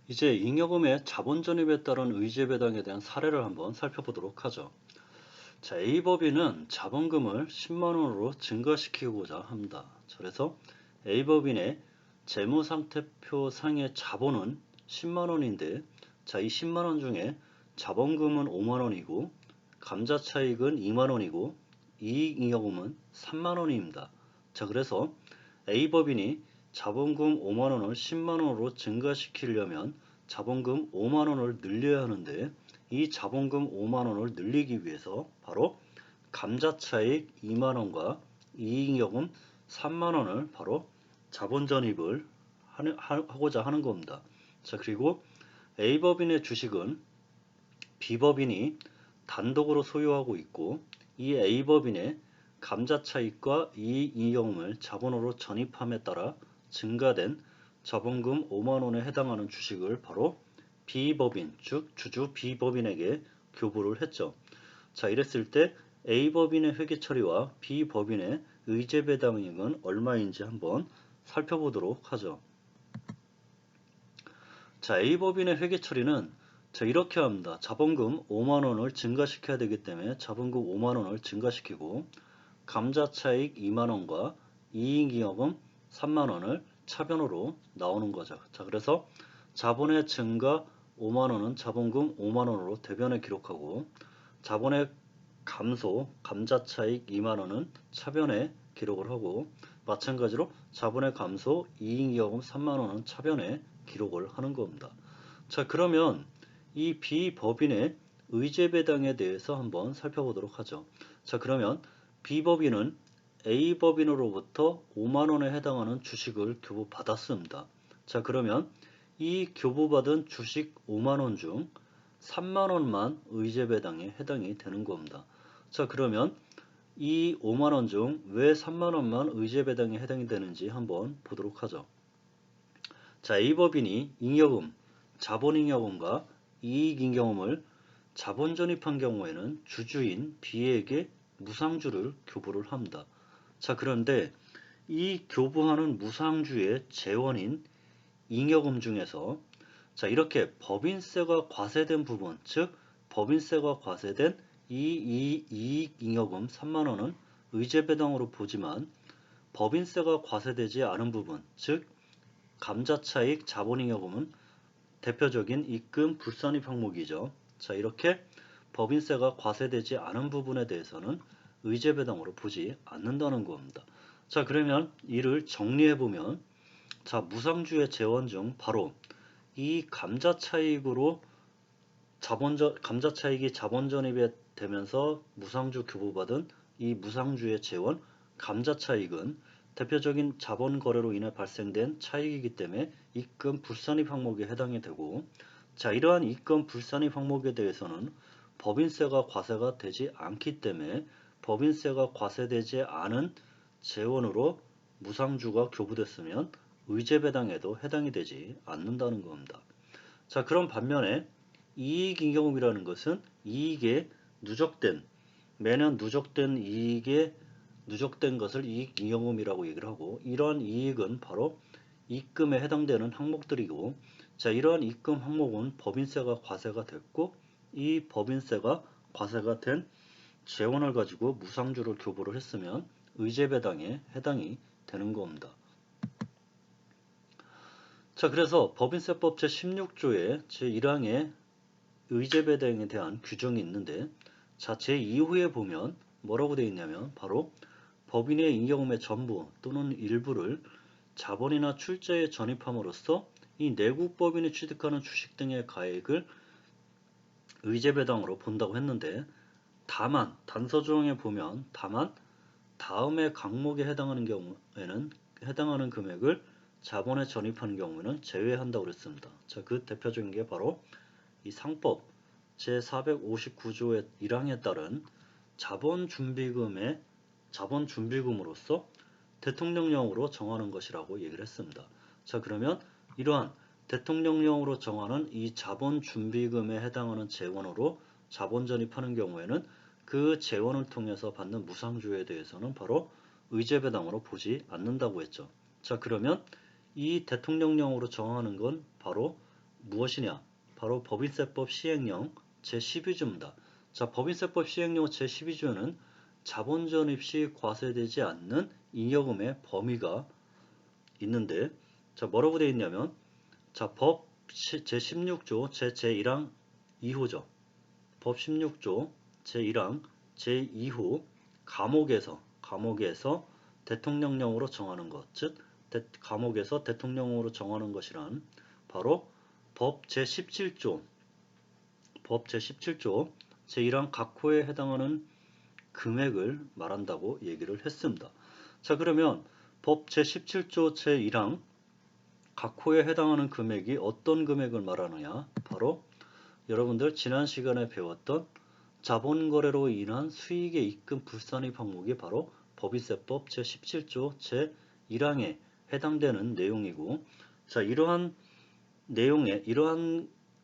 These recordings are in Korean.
이제 잉여금의 자본 전입에 따른 의제 배당에 대한 사례를 한번 살펴보도록 하죠. 자, A법인은 자본금을 10만 원으로 증가시키고자 합니다. 그래서 A법인의 재무상태표 상의 자본은 10만 원인데, 자, 이 10만 원 중에 자본금은 5만 원이고, 감자차익은 2만 원이고, 이익잉여금은 3만 원입니다. 자, 그래서 A법인이 자본금 5만 원을 10만 원으로 증가시키려면 자본금 5만 원을 늘려야 하는데, 이 자본금 5만 원을 늘리기 위해서 바로 감자차익 2만 원과 이익여금 3만 원을 바로 자본 전입을 하고자 하는 겁니다. 자, 그리고 A법인의 주식은 B법인이 단독으로 소유하고 있고, 이 A법인의 감자차익과 이익이익여금을 자본으로 전입함에 따라 증가된 자본금 5만 원에 해당하는 주식을 바로 B법인, 즉 주주 B법인에게 교부를 했죠. 자, 이랬을 때 A법인의 회계 처리와 B법인의 의제 배당액은 얼마인지 한번 살펴보도록 하죠. 자, A법인의 회계 처리는 자, 이렇게 합니다. 자본금 5만 원을 증가시켜야 되기 때문에 자본금 5만 원을 증가시키고, 감자차익 2만 원과 이익이익여금 3만 원을 차변으로 나오는 거죠. 자, 그래서 자본의 증가 5만 원은 자본금 5만 원으로 대변에 기록하고, 자본의 감소, 감자차익 2만 원은 차변에 기록을 하고, 마찬가지로 자본의 감소, 이익이익여금 3만 원은 차변에 기록을 하는 겁니다. 자, 그러면 이 B법인의 의제 배당에 대해서 한번 살펴보도록 하죠. 자, 그러면 B법인은 A법인으로부터 5만 원에 해당하는 주식을 교부받았습니다. 자, 그러면 이 교부받은 주식 5만 원 중 3만 원만 의제 배당에 해당이 되는 겁니다. 자, 그러면 이 5만 원 중 왜 3만 원만 의제 배당에 해당이 되는지 한번 보도록 하죠. 자, A법인이 잉여금, 자본잉여금과 이익잉여금을 자본 전입한 경우에는 주주인 B에게 무상주를 교부를 합니다. 자, 그런데 이 교부하는 무상주의 재원인 잉여금 중에서 자, 이렇게 법인세가 과세된 부분, 즉 법인세가 과세된 이익잉여금 3만 원은 의제 배당으로 보지만, 법인세가 과세되지 않은 부분, 즉 감자차익 자본잉여금은 대표적인 입금 불산입 항목이죠. 자, 이렇게 법인세가 과세되지 않은 부분에 대해서는 의제 배당으로 보지 않는다는 겁니다. 자, 그러면 이를 정리해 보면, 자, 무상주의 재원 중 바로 이 감자차익으로 감자차익이 자본 전입이 되면서 무상주 교부받은 이 무상주의 재원 감자차익은 대표적인 자본 거래로 인해 발생된 차익이기 때문에 입금 불산입 항목에 해당이 되고, 자, 이러한 입금 불산입 항목에 대해서는 법인세가 과세가 되지 않기 때문에 법인세가 과세되지 않은 재원으로 무상주가 교부됐으면 의제 배당에도 해당이 되지 않는다는 겁니다. 자, 그럼 반면에 이익잉여금이라는 것은 이익에 누적된, 매년 누적된 이익에 누적된 것을 이익잉여금이라고 얘기를 하고, 이러한 이익은 바로 입금에 해당되는 항목들이고, 자, 이러한 입금 항목은 법인세가 과세가 됐고, 이 법인세가 과세가 된 재원을 가지고 무상주를 교부를 했으면 의제 배당에 해당이 되는 겁니다. 자, 그래서 법인세법 제16조의 제1항에 의제 배당에 대한 규정이 있는데, 자, 제2호에 보면 뭐라고 되어 있냐면 바로 법인의 잉여금의 전부 또는 일부를 자본이나 출자에 전입함으로써 이 내국 법인이 취득하는 주식 등의 가액을 의제 배당으로 본다고 했는데, 다만 단서 조항에 보면 다만 다음의 항목에 해당하는 경우에는 해당하는 금액을 자본에 전입하는 경우에는 제외한다고 그랬습니다. 자, 그 대표적인 게 바로 이 상법 제459조의 1항에 따른 자본준비금으로서 대통령령으로 정하는 것이라고 얘기를 했습니다. 자, 그러면 이러한 대통령령으로 정하는 이 자본준비금에 해당하는 재원으로 자본 전입하는 경우에는 그 재원을 통해서 받는 무상주에 대해서는 바로 의제배당으로 보지 않는다고 했죠. 자, 그러면 이 대통령령으로 정하는 건 바로 무엇이냐? 바로 법인세법 시행령 제12조입니다. 자, 법인세법 시행령 제12조는 자본 전입 시 과세되지 않는 잉여금의 범위가 있는데, 자, 뭐라고 되어 있냐면, 자, 법 제16조 제1항 2호죠. 법 16조 제1항 제2호 감옥에서 대통령령으로 정하는 것, 즉 감옥에서 대통령령으로 정하는 것이란 바로 법 제17조 제1항 각 호에 해당하는 금액을 말한다고 얘기를 했습니다. 자, 그러면 법 제17조 제1항 각 호에 해당하는 금액이 어떤 금액을 말하느냐? 바로 여러분들 지난 시간에 배웠던 자본거래로 인한 수익의 입금 불산입 항목이 바로 법인세법 제17조 제1항에 해당되는 내용이고, 자, 이러한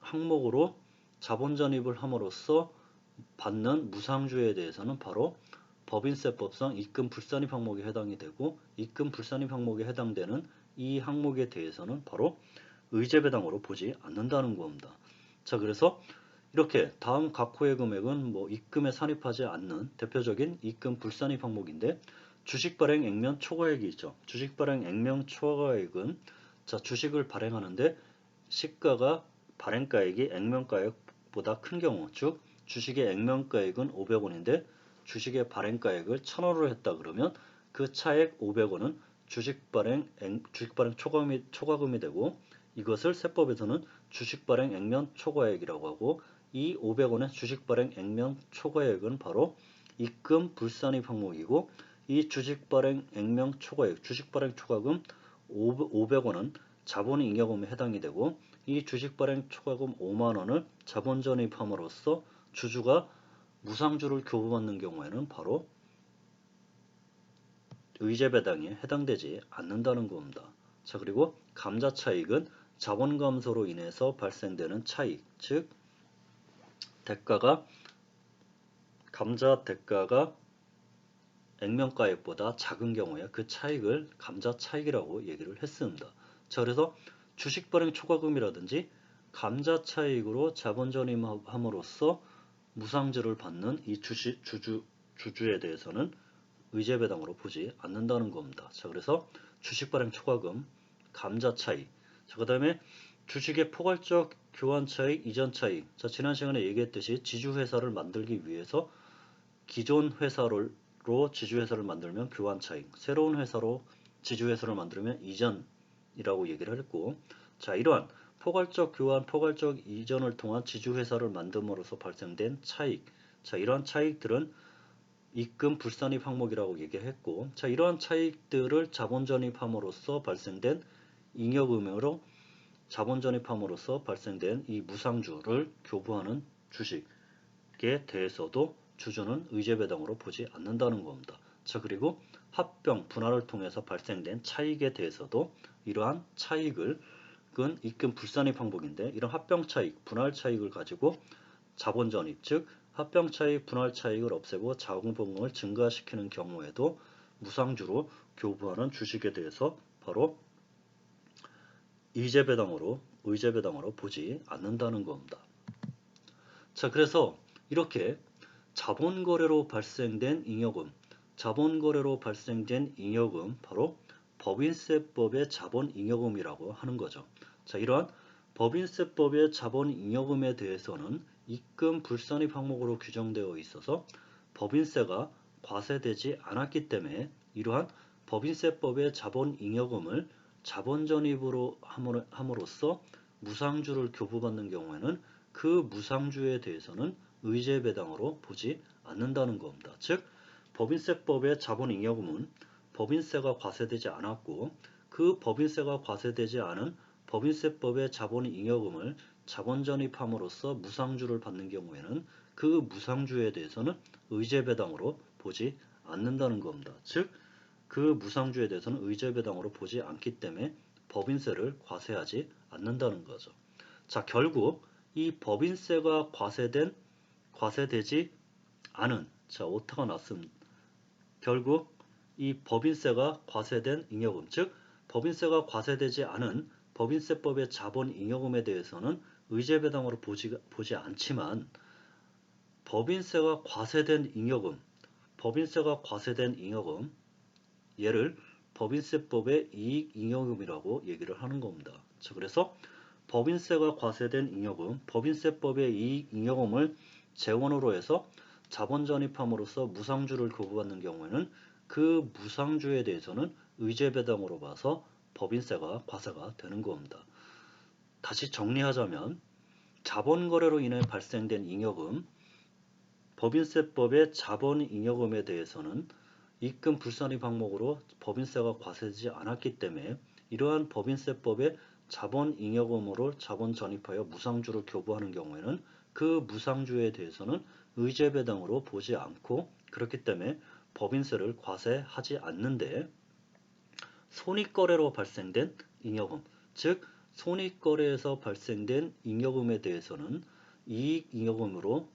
항목으로 자본 전입을 함으로써 받는 무상주에 대해서는 바로 법인세법상 입금 불산입 항목에 해당이 되고, 입금 불산입 항목에 해당되는 이 항목에 대해서는 바로 의제배당으로 보지 않는다는 겁니다. 자, 그래서 이렇게 다음 각 호의 금액은 입금에 산입하지 않는 대표적인 입금 불산입 항목인데, 주식 발행 액면 초과액이 있죠. 주식 발행 액면 초과액은 자, 주식을 발행하는데 시가가 발행가액이 액면가액보다 큰 경우, 즉 주식의 액면가액은 500원인데 주식의 발행가액을 1000원으로 했다 그러면 그 차액 500원은 주식 발행 초과금이 되고, 이것을 세법에서는 주식 발행 액면 초과액이라고 하고, 이 500원의 주식 발행 액면 초과액은 바로 입금 불산입 항목이고, 이 주식 발행 액면 초과액, 주식 발행 초과금 500원은 자본 잉여금에 해당이 되고, 이 주식 발행 초과금 5만 원을 자본 전입함으로써 주주가 무상주를 교부받는 경우에는 바로 의제배당에 해당되지 않는다는 겁니다. 자, 그리고 감자차익은 자본 감소로 인해서 발생되는 차익, 즉 감자 대가가 액면가액보다 작은 경우에 그 차익을 감자차익이라고 얘기를 했습니다. 자, 그래서 주식 발행 초과금이라든지 감자차익으로 자본 전입함으로써 무상주를 받는 이 주주에 대해서는 의제배당으로 보지 않는다는 겁니다. 자, 그래서 주식 발행 초과금, 감자 차익, 자, 그 다음에 주식의 포괄적 교환 차익, 이전 차익. 자, 지난 시간에 얘기했듯이 지주회사를 만들기 위해서 기존 회사로 지주회사를 만들면 교환 차익, 새로운 회사로 지주회사를 만들면 이전이라고 얘기를 했고, 자, 이러한 포괄적 교환, 포괄적 이전을 통한 지주회사를 만듦으로써 발생된 차익, 자, 이러한 차익들은 입금 불산입 항목이라고 얘기했고, 자, 이러한 차익들을 자본 전입함으로써 발생된 잉여금으로 자본 전입함으로써 발생된 이 무상주를 교부하는 주식에 대해서도 주주는 의제배당으로 보지 않는다는 겁니다. 자, 그리고 합병, 분할을 통해서 발생된 차익에 대해서도 이러한 차익은 입금 불산입 항목인데, 이런 합병 차익, 분할 차익을 가지고 자본 전입, 즉 합병 차익, 분할 차익을 없애고 자본금을 증가시키는 경우에도 무상주로 교부하는 주식에 대해서 바로 의제배당으로 보지 않는다는 겁니다. 자, 그래서 이렇게 자본거래로 발생된 잉여금, 바로 법인세법의 자본잉여금이라고 하는 거죠. 자, 이러한 법인세법의 자본잉여금에 대해서는 입금 불산입 항목으로 규정되어 있어서 법인세가 과세되지 않았기 때문에 이러한 법인세법의 자본잉여금을 자본전입으로 함으로써 무상주를 교부받는 경우에는 그 무상주에 대해서는 의제배당으로 보지 않는다는 겁니다. 즉 법인세법의 자본잉여금은 법인세가 과세되지 않았고, 그 법인세가 과세되지 않은 법인세법의 자본잉여금을 자본전입함으로써 무상주를 받는 경우에는 그 무상주에 대해서는 의제배당으로 보지 않는다는 겁니다. 즉 그 무상주에 대해서는 의제배당으로 보지 않기 때문에 법인세를 과세하지 않는다는 거죠. 자, 결국 이 법인세가 과세되지 않은, 자, 오타가 났습니다. 결국 이 법인세가 과세된 잉여금, 즉 법인세가 과세되지 않은 법인세법의 자본잉여금에 대해서는 의제배당으로 보지 않지만 법인세가 과세된 잉여금, 얘를 법인세법의 이익잉여금이라고 얘기를 하는 겁니다. 자, 그래서 법인세가 과세된 잉여금, 법인세법의 이익잉여금을 재원으로 해서 자본 전입함으로써 무상주를 교부받는 경우에는 그 무상주에 대해서는 의제배당으로 봐서 법인세가 과세가 되는 겁니다. 다시 정리하자면 자본거래로 인해 발생된 잉여금, 법인세법의 자본잉여금에 대해서는 입금 불산입 항목으로 법인세가 과세되지 않았기 때문에 이러한 법인세법의 자본잉여금으로 자본 전입하여 무상주를 교부하는 경우에는 그 무상주에 대해서는 의제배당으로 보지 않고 그렇기 때문에 법인세를 과세하지 않는데 손익거래로 발생된 잉여금, 즉 손익거래에서 발생된 잉여금에 대해서는 이익잉여금으로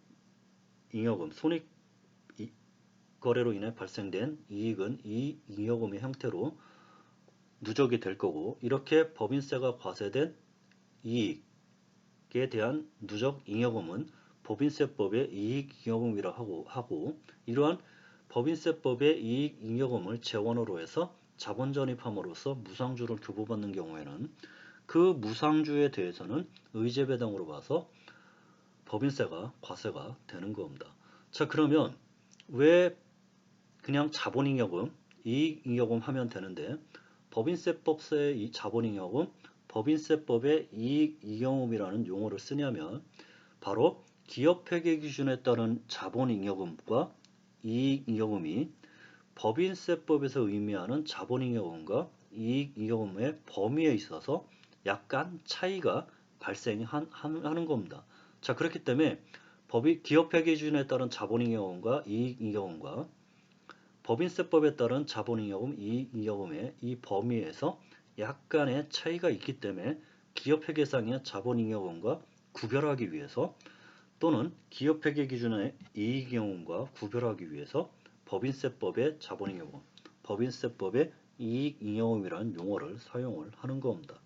손익거래로 인해 발생된 이익은 이익잉여금의 형태로 누적이 될 거고 이렇게 법인세가 과세된 이익에 대한 누적잉여금은 법인세법의 이익잉여금이라 하고 이러한 법인세법의 이익잉여금을 재원으로 해서 자본 전입함으로써 무상주를 교부받는 경우에는 그 무상주에 대해서는 의제배당으로 봐서 법인세가 과세가 되는 겁니다. 자, 그러면 왜 그냥 자본잉여금, 이익잉여금 하면 되는데 법인세법의 이 자본잉여금, 법인세법의 이익잉여금이라는 용어를 쓰냐면 바로 기업회계 기준에 따른 자본잉여금과 이익잉여금이 법인세법에서 의미하는 자본잉여금과 이익잉여금의 범위에 있어서 약간 차이가 발생하는 겁니다. 자, 그렇기 때문에 기업회계 기준에 따른 자본잉여금과 이익잉여금과 법인세법에 따른 자본잉여금, 이익잉여금의 이 범위에서 약간의 차이가 있기 때문에 기업회계상의 자본잉여금과 구별하기 위해서 또는 기업회계 기준의 이익잉여금과 구별하기 위해서 법인세법의 자본잉여금, 법인세법의 이익잉여금이라는 용어를 사용을 하는 겁니다.